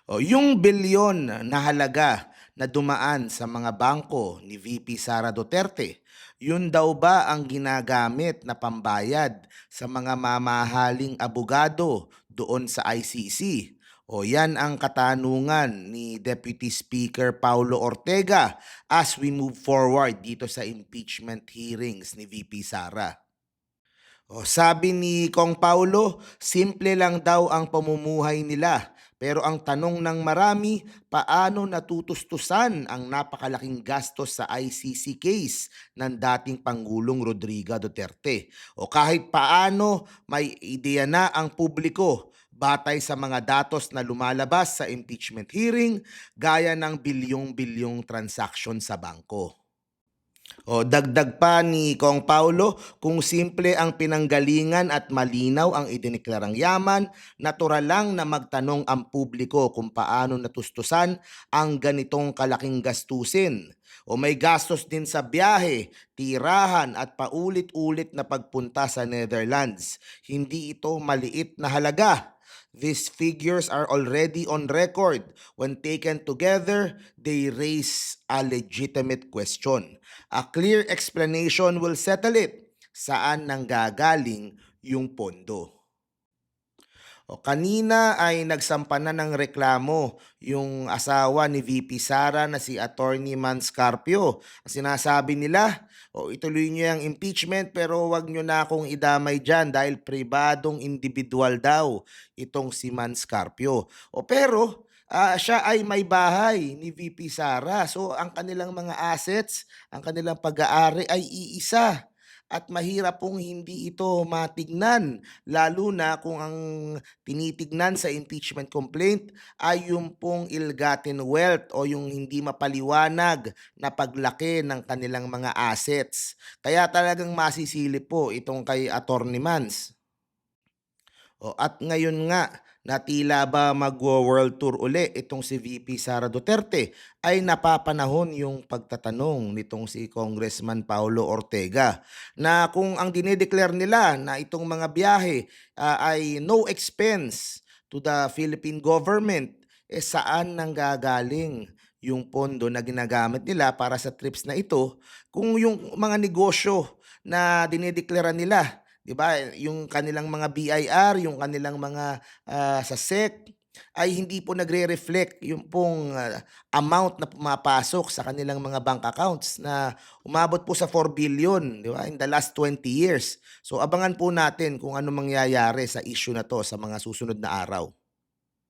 O, yung bilyon na halaga na dumaan sa mga bangko ni VP Sara Duterte, yun daw ba ang ginagamit na pambayad sa mga mamahaling abogado doon sa ICC? O yan ang katanungan ni Deputy Speaker Paulo Ortega as we move forward dito sa impeachment hearings ni VP Sara. O, sabi ni Kong Paulo, simple lang daw ang pamumuhay nila. Pero ang tanong ng marami, paano natutustusan ang napakalaking gastos sa ICC case ng dating Pangulong Rodrigo Duterte? O kahit paano may ideya na ang publiko batay sa mga datos na lumalabas sa impeachment hearing gaya ng bilyong-bilyong transaction sa bangko. O dagdag pa ni Kong Paulo, kung simple ang pinanggalingan at malinaw ang idineklarang yaman, natural lang na magtanong ang publiko kung paano natustusan ang ganitong kalaking gastusin. O may gastos din sa biyahe, tirahan at paulit-ulit na pagpunta sa Netherlands. Hindi ito maliit na halaga. These figures are already on record. When taken together, they raise a legitimate question. A clear explanation will settle it. Saan nanggagaling yung pondo? O kanina ay nagsampa na ng reklamo yung asawa ni VP Sara na si Attorney Manscarpio. Sinasabi nila, o ituloy niyo yung impeachment pero wag niyo na akong idamay diyan dahil pribadong individual daw itong si Manscarpio. O pero siya ay may bahay ni VP Sara. So ang kanilang mga assets, ang kanilang pag-aari ay iisa. At mahirap pong hindi ito matignan, lalo na kung ang tinitignan sa impeachment complaint ay yung pong ill-gotten wealth o yung hindi mapaliwanag na paglaki ng kanilang mga assets. Kaya talagang masisilip po itong kay Attorney Mans. O, at ngayon nga na tila ba magwo-world tour uli itong si VP Sara Duterte ay napapanahon yung pagtatanong nitong si Congressman Paulo Ortega na kung ang dinedeclare nila na itong mga biyahe ay no expense to the Philippine government, saan nanggagaling yung pondo na ginagamit nila para sa trips na ito kung yung mga negosyo na dinedeklara nila, 'di ba, yung kanilang mga BIR, yung kanilang mga sa SEC ay hindi po nagre-reflect yung pong amount na pumapasok sa kanilang mga bank accounts na umabot po sa 4 billion, 'di ba, in the last 20 years. So abangan po natin kung ano mangyayari sa issue na 'to sa mga susunod na araw.